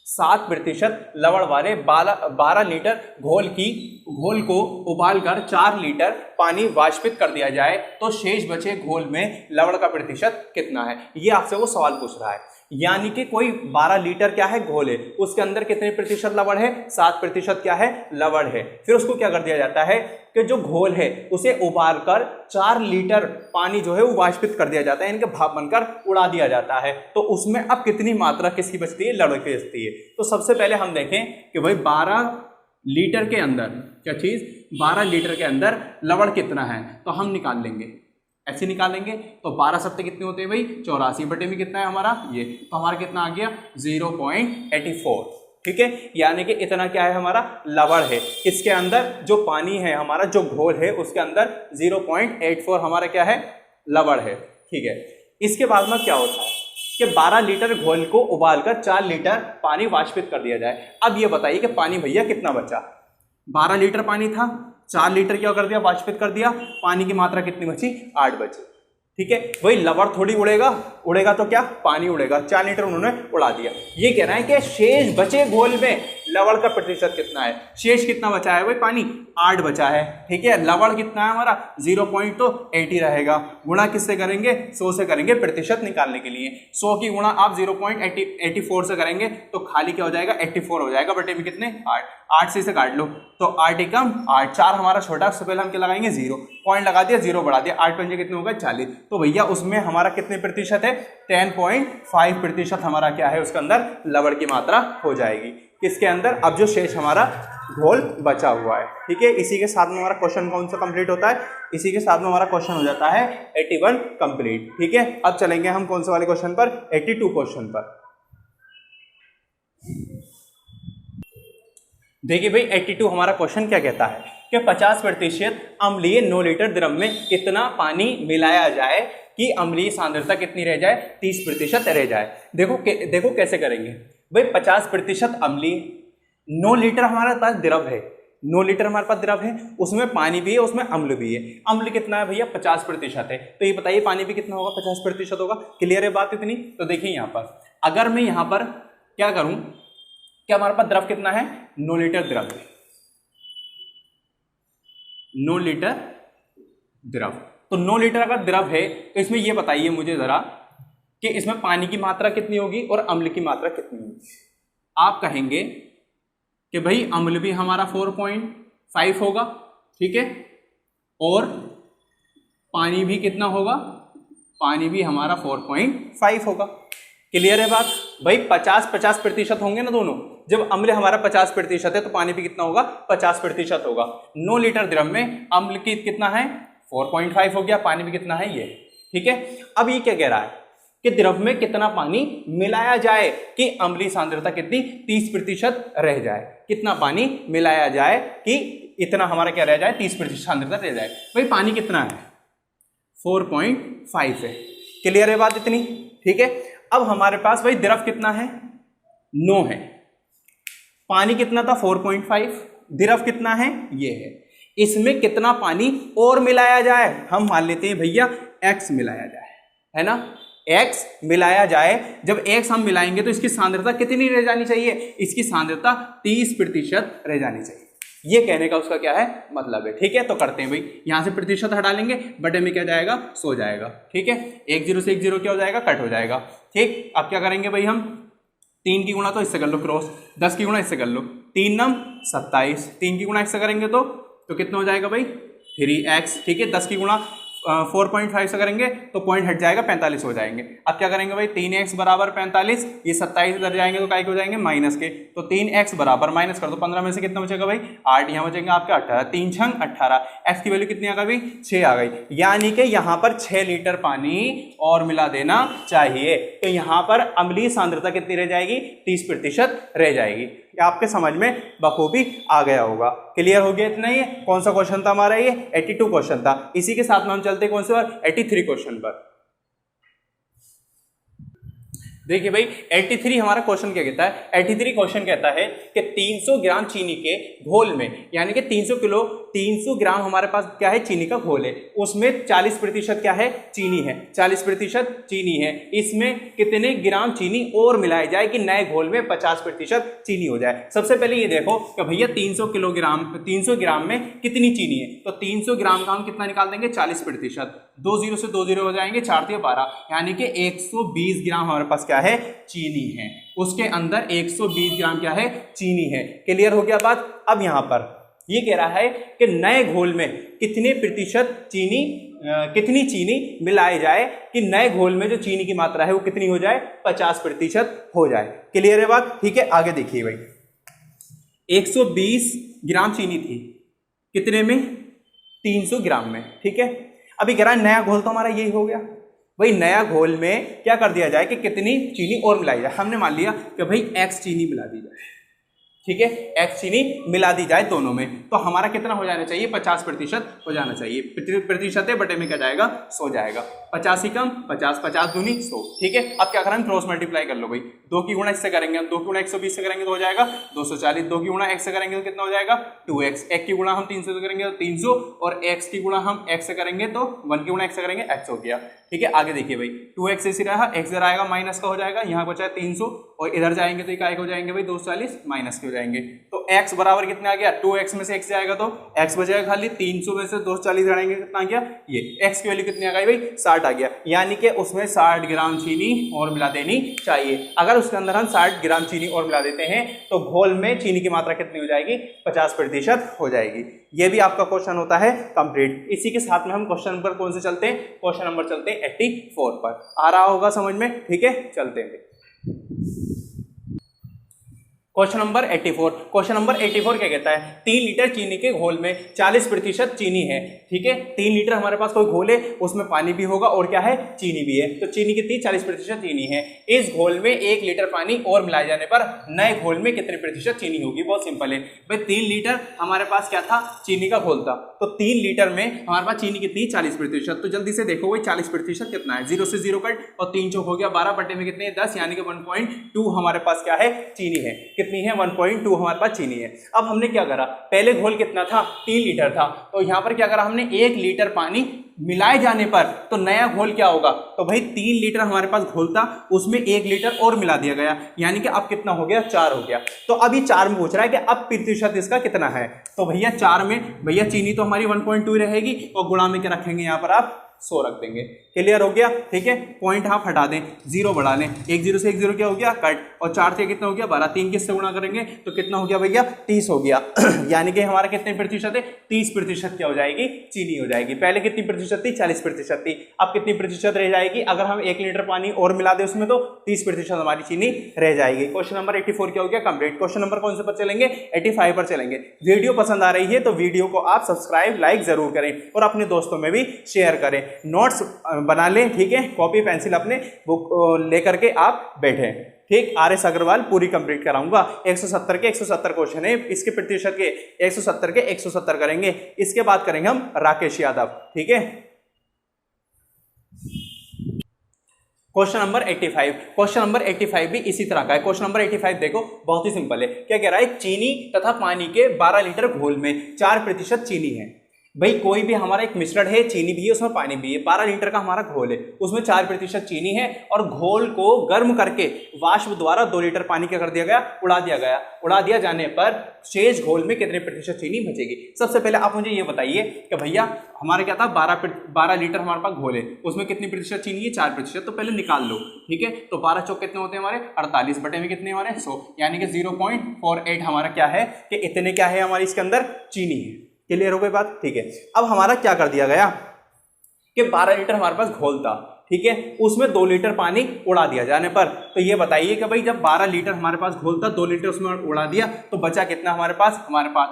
7% लवण वाले 12 लीटर घोल को उबालकर 4 लीटर पानी वाष्पित कर दिया जाए तो शेष बचे घोल में लवण का प्रतिशत कितना है। ये आपसे वो सवाल पूछ रहा है, यानी कि कोई 12 लीटर क्या है घोल है, उसके अंदर कितने प्रतिशत लवण है 7% क्या है लवण है। फिर उसको क्या कर दिया जाता है कि जो घोल है उसे उबालकर 4 लीटर पानी जो है वो वाष्पित कर दिया जाता है, इनके भाप बनकर उड़ा दिया जाता है। तो उसमें अब कितनी मात्रा किसकी बचती है, लवण की बचती है। तो सबसे पहले हम देखें कि भाई 12 लीटर के अंदर क्या चीज 12 लीटर के अंदर लवण कितना है, तो हम निकाल लेंगे, ऐसे निकालेंगे तो 12 सत्ते कितने होते हैं भाई 84 बटे में कितना है हमारा ये, तो हमारा कितना आ गया 0.84। ठीक है, यानी कि इतना क्या है हमारा लवण है, इसके अंदर जो पानी है हमारा जो घोल है उसके अंदर 0.84 हमारा क्या है लवण है। ठीक है, इसके बाद में क्या होता है कि 12 लीटर घोल को उबालकर 4 लीटर पानी वाष्पित कर दिया जाए। अब ये बताइए कि पानी भैया कितना बचा, 12 लीटर पानी था, 4 लीटर क्या कर दिया वाष्पित कर दिया, पानी की मात्रा कितनी बची 8 बची। ठीक है, वही लवण थोड़ी उड़ेगा तो क्या पानी उड़ेगा, 4 लीटर उन्होंने उड़ा दिया। ये कह रहा है कि शेष बचे घोल में लवण का प्रतिशत कितना है, शेष कितना बचा है भाई पानी 8 बचा है। ठीक है, लवण कितना है हमारा 0.80 रहेगा, गुणा किससे करेंगे 100 से करेंगे प्रतिशत निकालने के लिए। 100 की गुणा आप 0.84 से करेंगे तो खाली क्या हो जाएगा 84 हो जाएगा, बटे में कितने 8 से इसे काट लो तो 8 एकम 8, 4 हमारा छोटा, उससे पहले हम क्या लगाएंगे 0, पॉइंट लगा दिया 0 बढ़ा दिया, 8 पंजे कितने हो गए 40। तो भैया उसमें हमारा कितने प्रतिशत है 10.5% हमारा क्या है उसके अंदर लवण की मात्रा हो जाएगी। किसके अंदर, अब जो शेष हमारा घोल बचा हुआ है। ठीक है, इसी के साथ में हमारा क्वेश्चन कौन सा कंप्लीट होता है, इसी के साथ में हमारा क्वेश्चन हो जाता है 81 कंप्लीट। ठीक है, अब चलेंगे हम कौन से वाले क्वेश्चन पर, 82 क्वेश्चन पर। देखिए भाई 82 हमारा क्वेश्चन क्या कहता है कि 50% अम्लीय 9 लीटर द्रव में कितना पानी मिलाया जाए कि अम्लीय सांद्रता कितनी रह जाए, 30% रह जाए। देखो कैसे करेंगे भाई, 50% अम्लीय, 9 लीटर हमारे पास द्रव है, 9 लीटर हमारे पास द्रव है, उसमें पानी भी है, उसमें अम्ल भी है। अम्ल कितना है भैया, 50% है, तो ये बताइए पानी भी कितना होगा, 50% होगा। क्लियर है बात इतनी। तो देखिए यहाँ पर अगर मैं यहाँ पर क्या करूं, क्या हमारे पास द्रव कितना है, 9 लीटर द्रव है, 9 लीटर द्रव। तो 9 लीटर अगर द्रव है तो इसमें ये बताइए मुझे जरा कि इसमें पानी की मात्रा कितनी होगी और अम्ल की मात्रा कितनी होगी। आप कहेंगे कि भाई अम्ल भी हमारा 4.5 होगा, ठीक है, और पानी भी कितना होगा, पानी भी हमारा 4.5 होगा। क्लियर है बात भाई, 50-50% होंगे ना दोनों। जब अम्ल हमारा 50% है तो पानी भी कितना होगा, 50% होगा। 9 लीटर द्रव में अम्ल की कितना है, 4.5 हो गया, पानी भी कितना है ये। ठीक है, अब ये क्या कह रहा है कि द्रव में कितना पानी मिलाया जाए कि अम्लीय सांद्रता कितनी, 30% रह जाए। कितना पानी मिलाया जाए कि इतना हमारा क्या रह जाए, 30% सांद्रता रह जाए। भाई पानी कितना है, 4.5 है। क्लियर है बात इतनी। ठीक है, अब हमारे पास भाई द्रव कितना है, 9 है, पानी कितना था 4.5, द्रव कितना है ये है। इसमें कितना पानी और मिलाया जाए, हम मान लेते हैं भैया x मिलाया जाए, है ना, x मिलाया जाए। जब x हम मिलाएंगे तो इसकी सांद्रता कितनी रह जानी चाहिए, इसकी सांद्रता 30% रह जानी चाहिए। ये कहने का उसका क्या है मतलब है। ठीक है, तो करते हैं भाई, यहां से प्रतिशत हटा लेंगे, बटे में क्या जाएगा, 100 जाएगा। ठीक है, 1 0 से 1 0 क्या हो जाएगा, कट हो जाएगा। ठीक, अब क्या करेंगे भाई, हम 3 की गुणा तो इससे कर लो क्रॉस, 10 की गुणा इससे कर लो, 3 9 27, 3 की गुणा इससे करेंगे तो कितना हो जाएगा भाई, 3x। ठीक है, 10 की गुणा 4.5 से करेंगे तो पॉइंट हट जाएगा, 45 हो जाएंगे। अब क्या करेंगे भाई, 3x बराबर 45, ये 27 इधर जाएंगे तो काय के हो जाएंगे, माइनस के। तो 3x बराबर माइनस कर दो, 15 में से कितना बचेगा भाई, 8, यहाँ बचेंगे आपके 18, 3 छंग 18, x की वैल्यू कितनी आ गई, 6 आ गई। यानी कि यहाँ पर 6 लीटर पानी और मिला देना चाहिए। तो यहाँ पर अम्लीय सांद्रता कितनी रह जाएगी, 30% रह जाएगी। आपके समझ में बखूबी आ गया होगा। क्लियर हो गया इतना ही है। कौन सा क्वेश्चन था हमारा, ये 82 क्वेश्चन था। इसी के साथ में हम चलते कौन से पर, 83 क्वेश्चन पर। देखिए भाई 83 हमारा क्वेश्चन क्या कहता है, 83 क्वेश्चन कहता है कि 300 ग्राम चीनी के घोल में, यानी कि 300 ग्राम हमारे पास क्या है, चीनी का घोल है, उसमें 40% क्या है, चीनी है, 40% चीनी है। इसमें कितने ग्राम चीनी और मिलाई जाए कि नए घोल में 50% चीनी हो जाए। सबसे पहले ये देखो कि भैया 300 ग्राम में कितनी चीनी है, तो 300 ग्राम का हम कितना निकाल देंगे, 40%, 2 0 से 2 0 हो जाएंगे, 4 3 12, यानी कि 120 ग्राम हमारे पास क्या है, चीनी है। उसके अंदर 120 ग्राम क्या है, चीनी है। क्लियर हो गया बात। अब यहां पर ये कह रहा है कि नए घोल में कितने प्रतिशत चीनी, कितनी चीनी मिलाए जाए कि नए घोल में जो चीनी की मात्रा है वो कितनी हो जाए, 50% हो जाए। क्लियर है बात। ठीक है, आगे देखिए भाई, 120 ग्राम चीनी थी, कितने में, 300 ग्राम में। ठीक है, अभी कह रहा है नया घोल तो हमारा यही हो गया। भाई नया घोल में क्या कर दिया जाए कि कितनी चीनी और मिलाई जाए। हमने मान लिया कि भाई x चीनी मिला दी जाए, ठीक है, x चीनी मिला दी जाए दोनों में, तो हमारा कितना हो जाना चाहिए, 50% हो जाना चाहिए। प्रतिशत है, बटे में क्या जाएगा, 100 जाएगा। 50 ही कम 50, 50 दूनी 100। ठीक है, अब क्या करेंगे, क्रॉस मल्टीप्लाई कर लो भाई, 2 की गुणा इससे करेंगे, 2 की गुणा 120 से करेंगे तो हो जाएगा 240, 2 की गुणा x से करेंगे तो कितना हो जाएगा, 2x, 1 की गुणा हम 300 से करेंगे तो 300, और x की गुणा हम x से करेंगे तो 1 की गुणा x से करेंगे x हो गया। ठीक है, आगे देखिए भाई, 2x ऐसे रहा, x इधर आएगा माइनस का हो जाएगा, यहाँ बचा है 300, और इधर जाएंगे तो क्या हो जाएंगे भाई, 240 माइनस के हो जाएंगे। तो x बराबर कितना आ गया, 2x में से x जाएगा तो x बचेगा खाली, 300 में से 240 जाएंगे कितना आ गया, ये x की वैल्यू कितनी आ गई भाई, 60 आ गया। यानी कि उसमें 60 ग्राम चीनी और मिला देनी चाहिए। अगर उसके अंदर हम 60 ग्राम चीनी और मिला देते हैं तो घोल में चीनी की मात्रा कितनी हो जाएगी, 50% हो जाएगी। ये भी आपका क्वेश्चन होता है कंप्लीट। इसी के साथ में हम क्वेश्चन नंबर कौन से चलते हैं, क्वेश्चन नंबर चलते हैं 84 पर। आ रहा होगा समझ में। ठीक है, चलते हैं। Question number 84। क्वेश्चन नंबर 84 क्या कहता है, 3 लीटर चीनी के घोल में 40% चीनी है। ठीक है, 3 लीटर हमारे पास कोई घोल है, उसमें पानी भी होगा और क्या है, चीनी भी है। तो चीनी कितनी, 40% चीनी है। इस घोल में 1 लीटर पानी और मिलाए जाने पर नए घोल में कितने प्रतिशत चीनी होगी। बहुत सिंपल है भाई, 3 लीटर हमारे पास क्या था, चीनी का घोल था। तो 3 लीटर में हमारे पास चीनी कितनी, 40%। तो जल्दी से देखो भाई 40% कितना है, 0 से 0 कट और 3 चौक हो गया 12 बटे में कितने, 10, यानी कि 1.2 हमारे पास क्या है, चीनी है। कितनी है, 1.2 हमारे पास चीनी है। अब हमने क्या करा, पहले घोल कितना था, 3 लीटर था। तो यहां पर क्या करा हमने, 1 लीटर पानी मिलाए जाने पर तो नया घोल क्या होगा, तो भाई 3 लीटर हमारे पास घोल था, उसमें 1 लीटर और मिला दिया गया, यानी कि अब कितना हो गया, 4 हो गया। तो अभी 4 में पूछ रहा है कि अब प्रतिशत इसका कितना है। तो भैया 4 में भैया चीनी तो हमारी 1.2 रहेगी और गुणा में क्या रखेंगे, यहां पर आप 100 रख देंगे। क्लियर हो गया, ठीक है। पॉइंट आप हटा दें, 0 बढ़ा लें, 1 0 से 1 0 क्या हो गया, कट, और 4 से कितना हो गया, 12, 3 किससे गुणा करेंगे तो कितना हो गया भैया, 30 हो गया। यानी कि हमारा कितने प्रतिशत है, 30% क्या हो जाएगी, चीनी हो जाएगी। पहले कितनी प्रतिशत थी, 40% थी, अब कितनी प्रतिशत रह जाएगी, अगर हम 1 लीटर पानी और मिला दें उसमें तो 30% हमारी चीनी रह जाएगी। क्वेश्चन नंबर 84 क्या हो गया, कंप्लीट। क्वेश्चन नंबर कौन से पर चलेंगे, 85 पर चलेंगे। वीडियो पसंद आ रही है तो वीडियो को आप सब्सक्राइब लाइक जरूर करें और अपने दोस्तों में भी शेयर करें। नोट्स बना लें, ठीक है, कॉपी पेंसिल अपने बुक लेकर के आप बैठे, ठीक। RS अग्रवाल पूरी कंप्लीट कराऊंगा। 170 के 170 क्वेश्चन है, इसके प्रतिशत के 170 के 170 करेंगे। इसके बाद करेंगे हम राकेश यादव, ठीक है। Question number 85। क्वेश्चन नंबर 85 भी इसी तरह का है। क्वेश्चन नंबर 85 देखो, बहुत ही सिंपल है। क्या कह रहा है, चीनी तथा पानी के 12 लीटर घोल में 4% चीनी है। भाई कोई भी हमारा एक मिश्रण है, चीनी भी है उसमें पानी भी है, 12 लीटर का हमारा घोल है, उसमें 4% चीनी है और घोल को गर्म करके वाष्प द्वारा 2 लीटर पानी क्या कर दिया गया, उड़ा दिया गया। उड़ा दिया जाने पर शेष घोल में कितने प्रतिशत चीनी बचेगी। सबसे पहले आप मुझे ये बताइए कि भैया हमारा क्या था, 12 लीटर हमारे पास घोल है, उसमें कितनी प्रतिशत चीनी है, 4%। तो पहले निकाल लो, ठीक है। तो 12 चौक कितने होते हैं हमारे, 48 बटे में कितने हमारे, 100, यानी कि 0.48 हमारा क्या है कि इतने क्या है हमारी इसके अंदर चीनी है। क्लियर हो गई बात, ठीक है। अब हमारा क्या कर दिया गया कि 12 लीटर हमारे पास घोल था, ठीक है, उसमें 2 लीटर पानी उड़ा दिया जाने पर, तो ये बताइए कि भाई जब 12 लीटर हमारे पास घोल था, 2 लीटर उसमें उड़ा दिया तो बचा कितना हमारे पास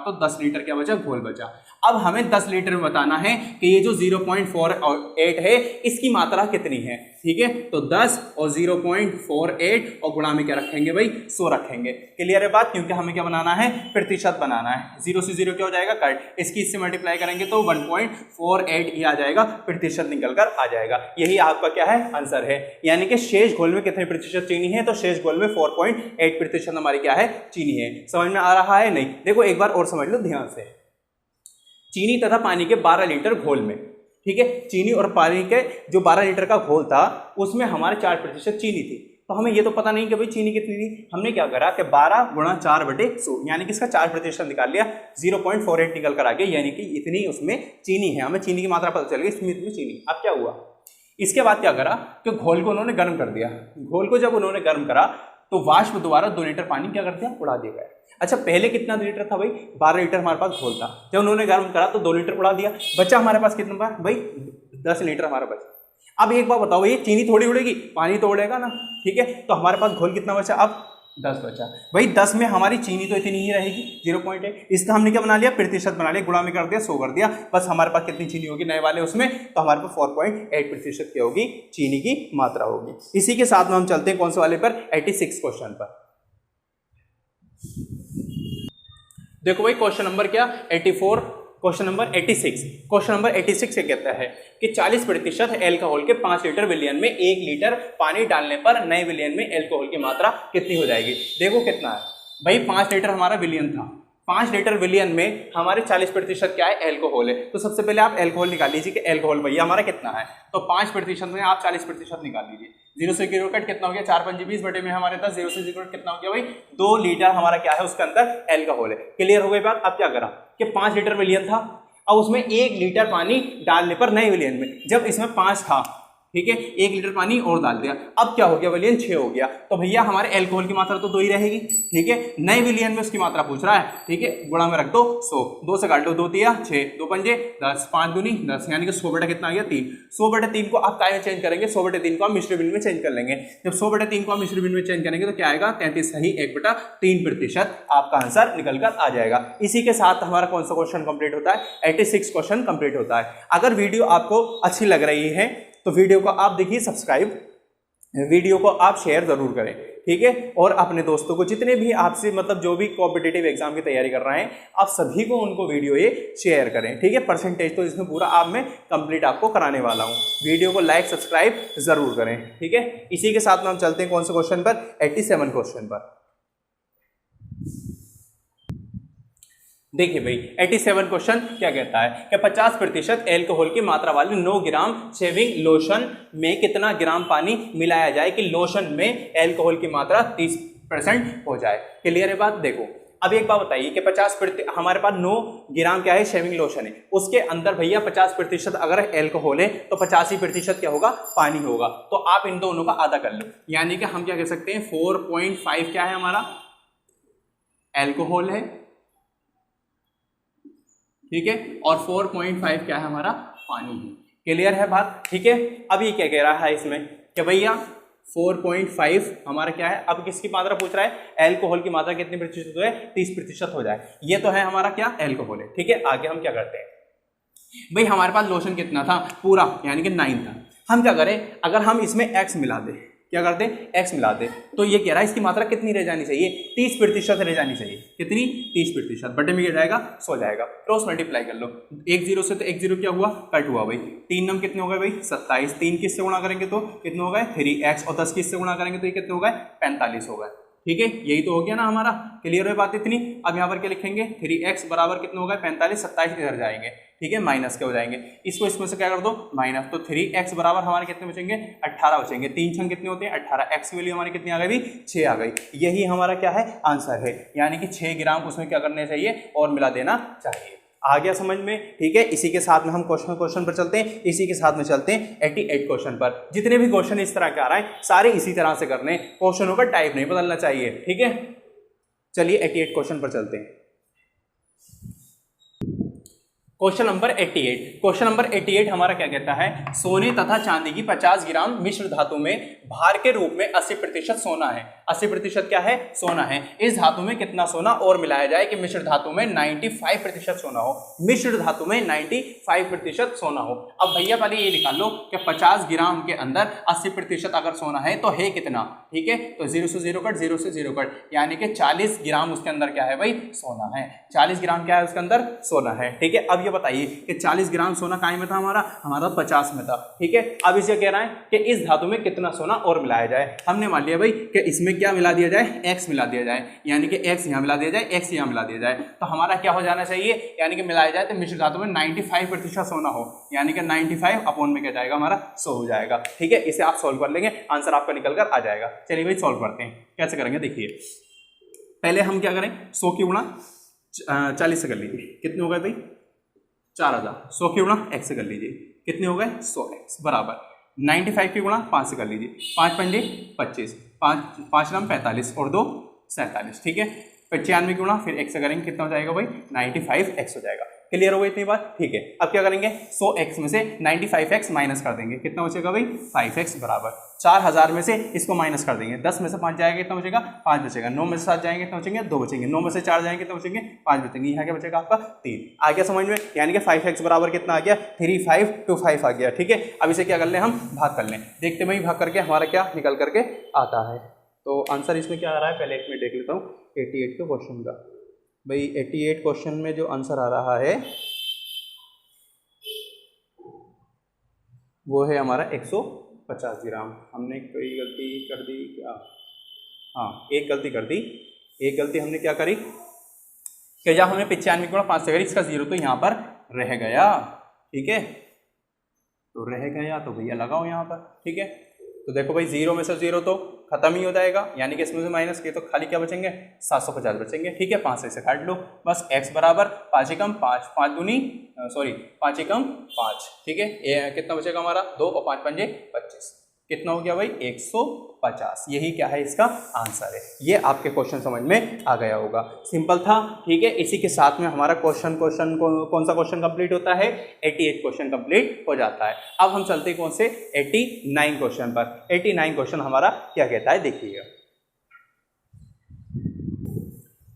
तो 10 लीटर क्या बचा, घोल बचा। अब हमें 10 लीटर में बताना है कि ये जो 0.48 है इसकी मात्रा कितनी है, ठीक है। तो 10 और 0.48 और गुणा में क्या रखेंगे भाई, 100 रखेंगे। क्लियर है बात, क्योंकि हमें क्या बनाना है, प्रतिशत बनाना है। 0 से 0 क्या हो जाएगा, कट, इसकी इससे मल्टीप्लाई करेंगे तो 1.48 ही आ जाएगा, प्रतिशत निकल कर आ जाएगा। यही आपका क्या है, आंसर है। यानी कि शेष घोल में कितने प्रतिशत चीनी है, तो शेष घोल में 4.8% हमारी क्या है, चीनी है। समझ में आ रहा है, नहीं। देखो एक बार और समझ लो ध्यान से, चीनी तथा पानी के 12 लीटर घोल में, ठीक है, चीनी और पानी के जो 12 लीटर का घोल था उसमें हमारे 4% चीनी थी। तो हमें ये तो पता नहीं कि भाई चीनी कितनी थी। हमने क्या करा कि 12 गुणा 4 बटे 100, यानी कि इसका 4% निकाल लिया, 0.48 निकल कर आ गया, यानी कि इतनी उसमें चीनी है। हमें चीनी की मात्रा पता चल गई, इसमें इतनी चीनी। अब क्या हुआ, इसके बाद क्या करा कि घोल को उन्होंने गर्म कर दिया। घोल को जब उन्होंने गर्म करा तो वाष्प द्वारा 2 लीटर पानी क्या कर दिया, उड़ा दिया गया। अच्छा पहले कितना लीटर था भाई, 12 लीटर हमारे पास घोल था, जब उन्होंने गर्म करा तो 2 लीटर उड़ा दिया, बचा हमारे पास कितना भाई, 10 लीटर हमारा बचा। अब एक बार बताओ, ये चीनी थोड़ी उड़ेगी, पानी तो उड़ेगा ना, ठीक है। तो हमारे पास घोल कितना बचा, अब 10 बचा। भाई 10 में हमारी चीनी तो इतनी ही रहेगी, 0.8। इसका हमने क्या बना लिया, प्रतिशत बना लिया, गुणा में कर दिया, 100 कर दिया, बस हमारे पास कितनी चीनी होगी नए वाले उसमें, तो हमारे पास 4.8% क्या होगी, चीनी की मात्रा होगी। इसी के साथ में हम चलते हैं कौन से वाले पर, 86 क्वेश्चन पर। देखो भाई क्वेश्चन नंबर क्या, 84, क्वेश्चन नंबर 86। क्वेश्चन नंबर 86 से कहता है कि 40% एल्कोहल के 5 लीटर विलयन में 1 लीटर पानी डालने पर नए विलयन में एल्कोहल की मात्रा कितनी हो जाएगी। देखो कितना है भाई, 5 लीटर हमारा विलयन था, 5 लीटर विलयन में हमारे 40% क्या है, एल्कोहल है। तो सबसे पहले आप एल्कोहल निकाल लीजिए कि एल्कोहल भैया हमारा कितना है, तो 5% में आप 40% निकाल लीजिए। 0 से 0 कट कितना हो गया, 4 5 20 बटे में हमारे 10, 0 से 0 कट कितना हो गया भाई, 2 लीटर हमारा क्या है उसके अंदर एल्कोहल है। क्लियर हो गई बात। अब क्या करा कि 5 लीटर विलयन था, अब उसमें 1 लीटर पानी डालने पर नए विलयन में, जब इसमें 5 था ठीक है, 1 लीटर पानी और डाल दिया, अब क्या हो गया विलियन 6 हो गया। तो भैया हमारे एल्कोहल की मात्रा तो 2 ही रहेगी, ठीक है, नए विलियन में उसकी मात्रा पूछ रहा है, ठीक है, गुणा में रख दो 100, 2 से काट लो, 2 तिया 6, 2 पंजे 10, 5 दूनी 10, यानी कि 100 बटा कितना आ गया 3। 100 बटे 3 को आप काय में चेंज करेंगे, 100 बटे 3 को आप मिश्र बिन में चेंज कर लेंगे। जब 100 बटे 3 को आप मिश्र बिन में चेंज करेंगे तो क्या आएगा 33 सही 1/3% आपका आंसर निकल कर आ जाएगा। इसी के साथ हमारा कौन सा क्वेश्चन कंप्लीट होता है, 86 क्वेश्चन कंप्लीट होता है। अगर वीडियो आपको अच्छी लग रही है तो वीडियो को आप देखिए सब्सक्राइब, वीडियो को आप शेयर जरूर करें, ठीक है, और अपने दोस्तों को जितने भी आपसे मतलब जो भी कॉम्पिटिटिव एग्जाम की तैयारी कर रहे हैं आप सभी को उनको वीडियो ये शेयर करें, ठीक है। परसेंटेज तो इसमें पूरा आप मैं कंप्लीट आपको कराने वाला हूं, वीडियो को लाइक सब्सक्राइब जरूर करें, ठीक है। इसी के साथ में हम चलते हैं कौन से क्वेश्चन पर, 87 क्वेश्चन पर। देखिए भाई 87 क्वेश्चन क्या कहता है कि 50% एल्कोहल की मात्रा वाले 9 ग्राम शेविंग लोशन में कितना ग्राम पानी मिलाया जाए कि लोशन में एल्कोहल की मात्रा 30% हो जाए। क्लियर है बात। देखो अब एक बात बताइए कि 50% हमारे पास 9 ग्राम क्या है शेविंग लोशन है, उसके अंदर भैया 50% अगर एल्कोहल है तो 85% क्या होगा पानी होगा। तो आप इन दोनों का आधा कर लो, यानी कि हम क्या कह सकते हैं 4.5 क्या है हमारा एल्कोहल है, ठीक है, और 4.5 क्या है हमारा पानी है। क्लियर है बात, ठीक है। अब ये क्या कह रहा है इसमें कि भैया 4.5 हमारा क्या है, अब किसकी मात्रा पूछ रहा है एल्कोहल की मात्रा कितने प्रतिशत हो जाए 30% हो जाए। ये तो है हमारा क्या एल्कोहल है, ठीक है। आगे हम क्या करते हैं भाई, हमारे पास लोशन कितना था पूरा यानी कि 9 था, हम क्या करें अगर हम इसमें x मिला दें, क्या करते हैं x मिला दे, तो ये कह रहा है इसकी मात्रा कितनी रह जानी चाहिए 30% रह जानी चाहिए। कितनी 30%, बटे में क्या जाएगा 100 जाएगा, क्रॉस मल्टीप्लाई कर लो, 1 0 से तो 1 0 क्या हुआ कट हुआ भाई, 3 नम कितने हो गए भाई 27, 3 किससे गुणा करेंगे तो कितने हो गए 3x, और 10 किससे गुणा करेंगे तो ये कितने हो गए 45 हो गए, ठीक है। यही तो हो गया ना हमारा। क्लियर है बात इतनी। अब यहाँ पर क्या लिखेंगे 3x बराबर कितने हो गए 45, 27 इधर जाएंगे, ठीक है, माइनस के हो जाएंगे, इसको इसमें से क्या कर दो माइनस, तो 3x बराबर हमारे कितने बचेंगे 18 बचेंगे, 3 छंग कितने होते हैं 18, x की वैल्यू हमारी कितनी आ गई 6 आ गई। यही हमारा क्या है आंसर है, यानी कि 6 ग्राम उसमें क्या करने चाहिए और मिला देना चाहिए। आ गया समझ में, ठीक है। इसी के साथ में हम क्वेश्चन पर चलते हैं, इसी के साथ में चलते हैं 88 क्वेश्चन पर। जितने भी क्वेश्चन इस तरह के आ रहे हैं सारे इसी तरह से करने, क्वेश्चनों का टाइप नहीं बदलना चाहिए, ठीक है। चलिए 88 क्वेश्चन पर चलते हैं। क्वेश्चन नंबर 88, क्वेश्चन नंबर 88 हमारा क्या कहता है, सोने तथा चांदी की 50 ग्राम मिश्र धातु में भार के रूप में 80% सोना है। 80% क्या है सोना है। इस धातु में कितना सोना और मिलाया जाए कि मिश्र धातु में 95% सोना हो, मिश्र धातु में 95% सोना हो। अब भैया पहले ये निकाल लो कि 50 ग्राम के अंदर 80% अगर सोना है तो है कितना, ठीक है, तो 0 से 0 कट, 0 से 0 कट, यानी कि 40 ग्राम उसके अंदर क्या है भाई सोना है। 40 ग्राम क्या है उसके अंदर सोना है, ठीक है। अब ये बताइए कि 40 ग्राम सोना काय में था हमारा 50 में था, ठीक है। अब इसे कह रहा है कि इस धातु में कितना सोना और मिलाया जाए। हमने मान लिया भाई कि इसमें क्या मिला दिया जाए x मिला दिया जाए, यानी कि x यहाँ मिला दिया जाए, x यहाँ मिला दिया जाए, तो हमारा क्या हो जाना चाहिए, यानी कि मिलाया जाए तो मिश्र धातु में 95% सोना हो, यानी कि 95 अपॉन में क्या जाएगा हमारा 100 हो जाएगा, ठीक है। इसे आप सोल्व कर लेंगे, आंसर आपका निकल कर आ जाएगा। चलिए भाई सोल्व करते हैं, कैसे करेंगे देखिए। पहले हम क्या करें 100 की गुणा 40 से कर लीजिए, कितने हो गए भाई 4000, 100 की गुणा x से कर लीजिए, कितने हो गए 100x बराबर 95 की गुणा 5 से कर लीजिए, 5 पंजे 25, 5 नाम 45 और 2 47, ठीक है। 95 की गुणा फिर x से करेंगे, कितना हो जाएगा भाई 95x हो जाएगा। क्लियर हो गई इतनी बात, ठीक है। अब क्या करेंगे 100x में से 95x माइनस कर देंगे, कितना बचेगा भाई 5x बराबर 4000 में से इसको माइनस कर देंगे, 10 में से 5 जाएगा कितना बचेगा 5 बचेगा, 9 में से 7 जाएंगे कितना बचेंगे 2 बचेंगे, 9 में से 4 जाएंगे कितना बचेंगे 5 बचेंगे, यहाँ क्या बचेगा आपका 3। आ गया समझ में, यानी कि 5x बराबर कितना आ गया 3525 आ गया, ठीक है। अब इसे क्या कर लें हम भाग कर लें, देखते भाई भाग करके हमारा क्या निकल करके आता है। तो आंसर इसमें क्या आ रहा है पहले एक मिनट देख लेता हूँ 88 के क्वेश्चन का। भाई 88 क्वेश्चन में जो आंसर आ रहा है वो है हमारा 150 ग्राम। हमने कोई गलती कर दी क्या, हाँ एक गलती कर दी, एक गलती हमने क्या करी कि जब हमने 95 गुणा 5 से करी, इसका 0 तो यहाँ पर रह गया, ठीक है, तो रह गया तो भैया लगाओ यहाँ पर, ठीक है। तो देखो भाई 0 में से 0 तो खत्म ही हो जाएगा, यानी कि इसमें से माइनस किए तो खाली क्या बचेंगे 750 बचेंगे। ठीक है, 5 से इसे काट लो, बस x बराबर 5 एकम 5, 5 दूनी 5 एकम 5। ठीक है, ये कितना बचेगा हमारा 2 और 5 पंजे 25, कितना हो गया भाई 150। यही क्या है इसका आंसर है। ये आपके क्वेश्चन समझ में आ गया होगा, सिंपल था। ठीक है, इसी के साथ में हमारा कौन सा क्वेश्चन कंप्लीट होता है, 88 क्वेश्चन कंप्लीट हो जाता है। अब हम चलते हैं कौन से 89 क्वेश्चन पर। 89 क्वेश्चन हमारा क्या कहता है देखिएगा।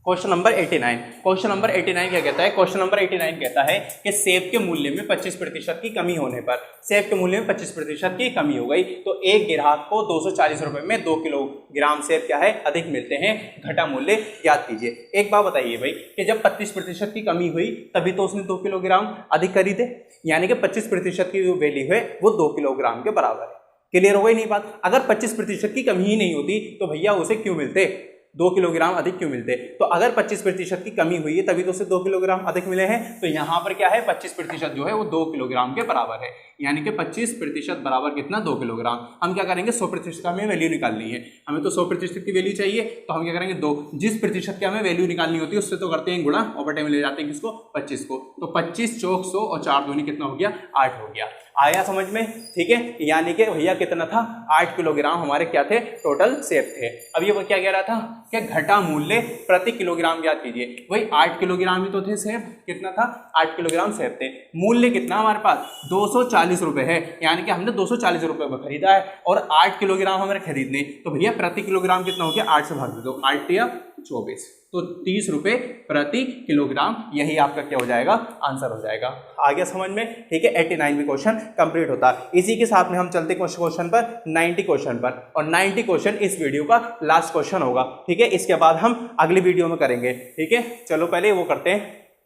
क्वेश्चन नंबर 89, क्वेश्चन नंबर 89 क्या कहता है, क्वेश्चन नंबर 89 कहता है कि सेब के मूल्य में 25% की कमी होने पर, सेब के मूल्य में 25% की कमी हो गई तो एक ग्राहक को 240 रुपए में 2 किलोग्राम सेब क्या है अधिक मिलते हैं, घटा मूल्य ज्ञात कीजिए। एक बात बताइए भाई कि जब 25% की कमी हुई तभी तो उसने 2 किलोग्राम अधिक खरीदे, यानी कि 25% की जो वैल्यू है वो 2 किलोग्राम के बराबर है। क्लियर हो गई नहीं बात। अगर 25% की कमी ही नहीं होती तो भैया उसे क्यों मिलते 2 किलोग्राम अधिक क्यों मिलते। तो अगर 25% की कमी हुई है तभी तो उसे 2 किलोग्राम अधिक मिले हैं। तो यहाँ पर क्या है 25% जो है वो 2 किलोग्राम के बराबर है, यानी कि 25% बराबर कितना 2 किलोग्राम। हम क्या करेंगे 100% का हमें वैल्यू निकालनी है, हमें तो 100% की वैल्यू चाहिए तो हम क्या करेंगे 2, जिस प्रतिशत की हमें वैल्यू निकालनी होती है उससे तो करते हैं गुणा और बटे में ले जाते हैं किसको 25 को। तो 25 चौक 100 और 4 दूनी कितना हो गया 8 हो गया। आया समझ में। ठीक है, यानी कि भैया कितना था 8 किलोग्राम हमारे क्या थे टोटल सेब थे। अब ये क्या कह रहा था कि घटा मूल्य प्रति किलोग्राम ज्ञात कीजिए। वही 8 किलोग्राम ही तो थे सेब, कितना था 8 किलोग्राम सेब थे। मूल्य कितना हमारे पास 240 रुपए है, यानी कि हमने 240 रुपए में खरीदा है और 8 किलोग्राम हमें खरीदने, तो भैया प्रति किलोग्राम कितना हो गया 8 से भाग दे दो, 8 या 24, तो 30 रुपए प्रति किलोग्राम। यही आपका क्या हो जाएगा आंसर हो जाएगा। आ गया समझ में। ठीक है, 89 में क्वेश्चन कंप्लीट होता है। इसी के साथ में हम चलते क्वेश्चन पर 90 क्वेश्चन पर, और 90 क्वेश्चन इस वीडियो का लास्ट क्वेश्चन होगा। ठीक है, इसके बाद हम अगली वीडियो में करेंगे। ठीक है, चलो पहले वो करते हैं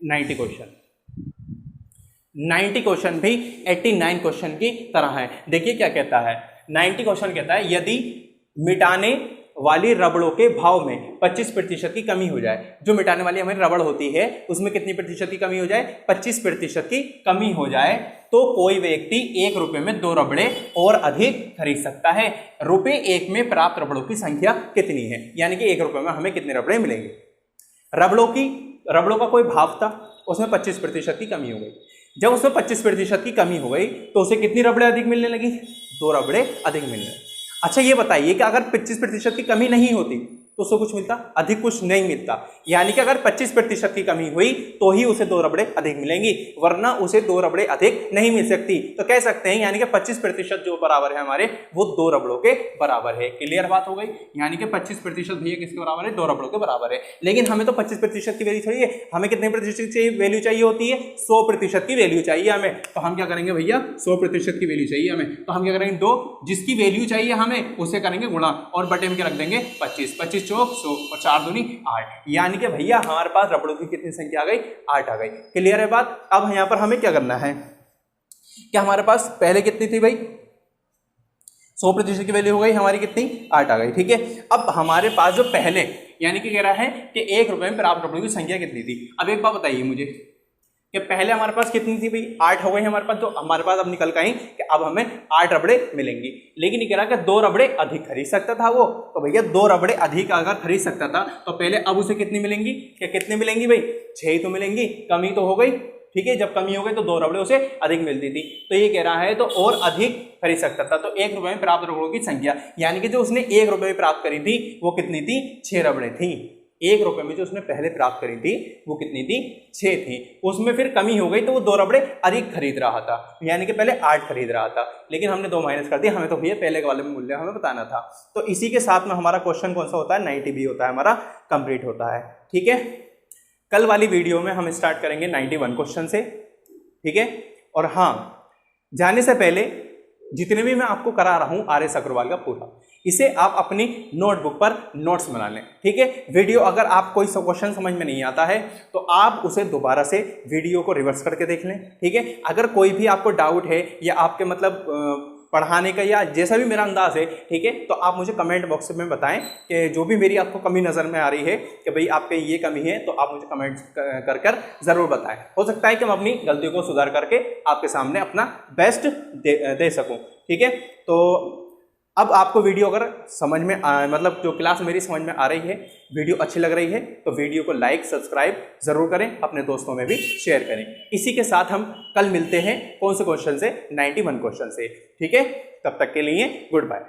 90 क्वेश्चन। 90 क्वेश्चन भी 89 क्वेश्चन की तरह है। देखिए क्या कहता है 90 क्वेश्चन कहता है यदि मिटाने वाली रबड़ों के भाव में 25% की कमी हो जाए, जो मिटाने वाली हमारी रबड़ होती है उसमें कितनी प्रतिशत की कमी हो जाए 25% की कमी हो जाए, तो कोई व्यक्ति 1 रुपए में 2 रबड़े और अधिक खरीद सकता है। रुपए 1 में प्राप्त रबड़ों की संख्या कितनी है, यानी कि 1 रुपए में हमें कितने रबड़े मिलेंगे। रबड़ों का कोई भाव था, उसमें 25% की कमी हो गई। जब उसमें 25% की कमी हो गई तो उसे कितनी रबड़े अधिक मिलने लगी 2 रबड़े अधिक मिलने। अच्छा ये बताइए कि अगर 25% की कमी नहीं होती तो उसे कुछ मिलता, अधिक कुछ नहीं मिलता, यानी कि अगर 25% की कमी हुई तो ही उसे 2 रबड़े अधिक मिलेंगी, वरना उसे 2 रबड़े अधिक नहीं मिल सकती। तो कह सकते हैं यानी कि 25% जो बराबर है हमारे वो 2 रबड़ों के बराबर है। क्लियर बात हो गई, यानी कि 25% भैया किसके बराबर है 2 रबड़ों के बराबर है। लेकिन हमें तो 25% की वैल्यू चाहिए, हमें कितने प्रतिशत की वैल्यू चाहिए होती है 100% की वैल्यू चाहिए हमें। तो हम क्या करेंगे भैया 100% की वैल्यू चाहिए हमें, तो हम क्या करेंगे 2 जिसकी वैल्यू चाहिए हमें उसे करेंगे गुणा और बटे में क्या रख देंगे 25, 25 चौक 100 और 4 दूनी 8, यानी कि भैया हमारे पास रबड़ों की कितनी संख्या आ गई 8 आ गई। क्लियर है बात। अब यहां पर हमें क्या करना है कि हमारे पास पहले कितनी थी भाई 100% की वैल्यू हो गई हमारी कितनी 8 आ गई। ठीक है, अब हमारे पास जो पहले यानी कि कह रहा है कि 1 रुपए में प्राप्त रबड़ों की संख्या कितनी थी। अब एक बात बताइए मुझे कि पहले हमारे पास कितनी थी भाई 8 हो गई हमारे पास, तो हमारे पास अब निकल के आई कि अब हमें 8 रबड़े मिलेंगी। लेकिन ये कह रहा कि 2 रबड़े अधिक खरीद सकता था वो, तो भैया 2 रबड़े अधिक अगर खरीद सकता था तो पहले अब उसे कितनी मिलेंगी, क्या कितनी मिलेंगी भाई 6 ही तो मिलेंगी, कमी तो हो गई। ठीक है, जब कमी हो गई तो 2 रबड़े उसे अधिक मिलती थी, तो ये कह रहा है तो और अधिक खरीद सकता था। तो 1 रुपए में प्राप्त रबड़ों की संख्या, यानी कि जो उसने 1 रुपए में प्राप्त करी थी वो कितनी थी 6 रबड़े थी। 1 रुपए में जो उसने पहले प्राप्त करी थी वो कितनी थी 6 थी, उसमें फिर कमी हो गई तो वो 2 रबड़े अधिक खरीद रहा था, यानी कि पहले 8 खरीद रहा था, लेकिन हमने 2 माइनस कर दिया, हमें तो भैया पहले वाले मूल्य हमें बताना था। तो इसी के साथ में हमारा क्वेश्चन कौन सा होता है 90 भी होता है हमारा कंप्लीट होता है। ठीक है, कल वाली वीडियो में हम स्टार्ट करेंगे 91 क्वेश्चन से। ठीक है, और हाँ जाने से पहले जितने भी मैं आपको करा रहा हूं RS अग्रवाल का पूरा, इसे आप अपनी नोटबुक पर नोट्स बना लें। ठीक है, वीडियो अगर आप कोई क्वेश्चन समझ में नहीं आता है तो आप उसे दोबारा से वीडियो को रिवर्स करके देख लें। ठीक है, अगर कोई भी आपको डाउट है या आपके मतलब पढ़ाने का या जैसा भी मेरा अंदाज है, ठीक है, तो आप मुझे कमेंट बॉक्स में बताएं कि जो भी मेरी आपको कमी नज़र में आ रही है कि भाई आपके ये कमी है, तो आप मुझे कमेंट कर ज़रूर बताएं। हो सकता है कि मैं अपनी गलतियों को सुधार करके आपके सामने अपना बेस्ट दे सकूं। ठीक है, तो अब आपको वीडियो अगर समझ में मतलब जो क्लास मेरी समझ में आ रही है, वीडियो अच्छी लग रही है, तो वीडियो को लाइक सब्सक्राइब जरूर करें, अपने दोस्तों में भी शेयर करें। इसी के साथ हम कल मिलते हैं कौन से क्वेश्चन से, 91 क्वेश्चन से। ठीक है, तब तक के लिए गुड बाय।